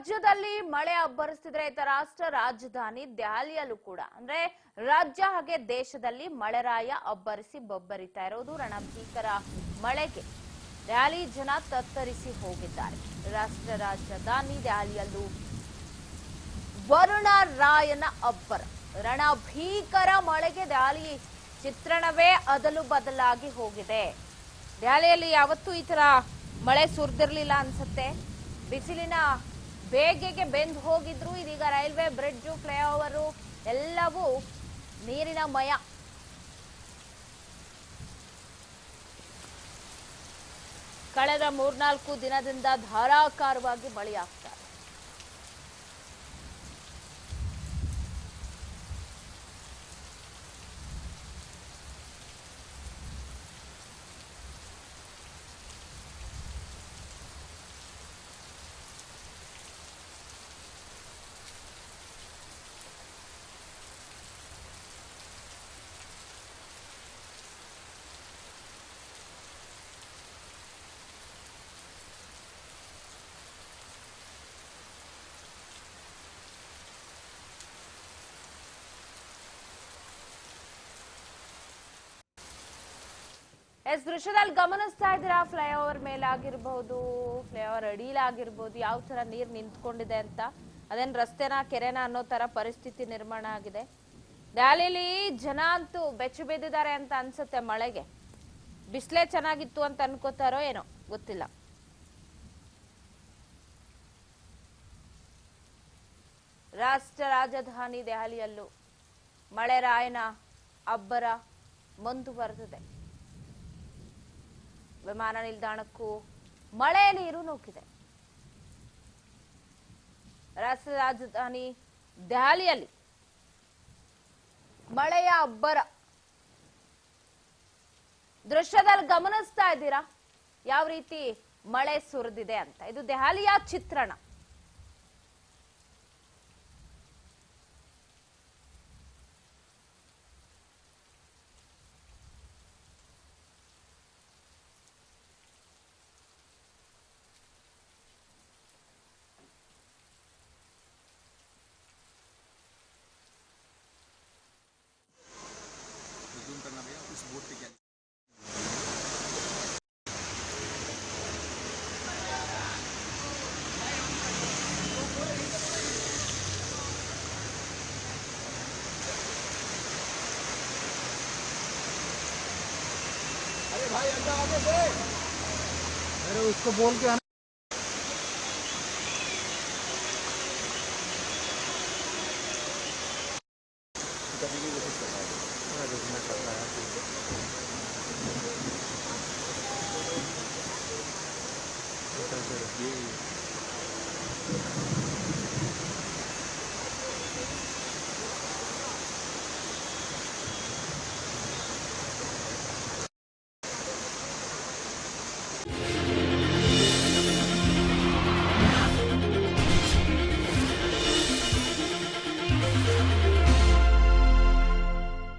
ರಾಜ್ಯದಲ್ಲಿ ಮಳೆ ಅಬ್ಬರಿಸ್ತಿದ್ರೆ ಇತ ರಾಷ್ಟ್ರ ರಾಜಧಾನಿ ದೆಹಲಿಯಲ್ಲೂ ಕೂಡ ಅಂದ್ರೆ ರಾಜ್ಯ ಹಾಗೆ ದೇಶದಲ್ಲಿ ಮಳೆರಾಯ ಅಬ್ಬರಿಸಿ ಬೊಬ್ಬರಿತಾ ಇರೋದು. ರಣಭೀಕರ ಮಳೆಗೆ ದೆಹಲಿ ಜನ ತತ್ತರಿಸಿ ಹೋಗಿದ್ದಾರೆ. ರಾಷ್ಟ್ರ ರಾಜಧಾನಿ ದೆಹಲಿಯಲ್ಲೂ ವರುಣ ರಾಯನ ಅಬ್ಬರ. ರಣಭೀಕರ ಮಳೆಗೆ ದೆಹಲಿ ಚಿತ್ರಣವೇ ಅದಲು ಬದಲಾಗಿ ಹೋಗಿದೆ. ದೆಹಲಿಯಲ್ಲಿ ಯಾವತ್ತೂ ಈ ತರ ಮಳೆ ಸುರಿದಿರ್ಲಿಲ್ಲ ಅನ್ಸುತ್ತೆ. ಬಿಸಿಲಿನ ಬೇಗೆಗೆ ಬೆಂದು ಹೋಗಿದ್ರು. ಇದೀಗ ರೈಲ್ವೆ ಬ್ರಿಡ್ಜ್, ಫ್ಲೈಓವರ್ ಎಲ್ಲವೂ ನೀರಿನ ಮಯ. ಕಳೆದ 3-4 ದಿನದಿಂದ ಧಾರಾಕಾರವಾಗಿ ಮಳೆಯಾಗ್ತಾ ಇದೆ. ದೃಶ್ಯದಲ್ಲಿ ಗಮನಿಸ್ತಾ ಇದ್ದೀರಾ, ಫ್ಲೈಓವರ್ ಮೇಲಾಗಿರ್ಬಹುದು, ಫ್ಲೈಓವರ್ ಅಡಿಲಾಗಿರ್ಬಹುದು, ಯಾವ ತರ ನೀರು ನಿಂತ್ಕೊಂಡಿದೆ ಅಂತ. ಅದೇನ್ ರಸ್ತೆನ ಕೆರೆನ ಅನ್ನೋ ತರ ಪರಿಸ್ಥಿತಿ ನಿರ್ಮಾಣ ಆಗಿದೆ. ದೆಹಲಿಯಲ್ಲಿ ಜನ ಅಂತೂ ಬೆಚ್ಚು ಬಿದ್ದಿದ್ದಾರೆ ಅಂತ ಅನ್ಸುತ್ತೆ. ಮಳೆಗೆ ಬಿಸಿಲೇ ಚೆನ್ನಾಗಿತ್ತು ಅಂತ ಅನ್ಕೋತಾರೋ ಏನೋ ಗೊತ್ತಿಲ್ಲ. ರಾಷ್ಟ್ರ ರಾಜಧಾನಿ ದೆಹಲಿಯಲ್ಲೂ ಮಳೆರಾಯನ ಅಬ್ಬರ ಮುಂದುವರೆದಿದೆ. ವಿಮಾನ ನಿಲ್ದಾಣಕ್ಕೂ ಮಳೆ ನೀರು ನುಗ್ಗಿದೆ. ರಾಷ್ಟ್ರ ರಾಜಧಾನಿ ದೆಹಲಿಯಲ್ಲಿ ಮಳೆಯ ಅಬ್ಬರ ದೃಶ್ಯದಲ್ಲಿ ಗಮನಿಸ್ತಾ ಇದ್ದೀರಾ ಯಾವ ರೀತಿ ಮಳೆ ಸುರಿದಿದೆ ಅಂತ. ಇದು ದೆಹಲಿಯ ಚಿತ್ರಣ. भाई अंडा आगे से, अरे उसको बोल के आना।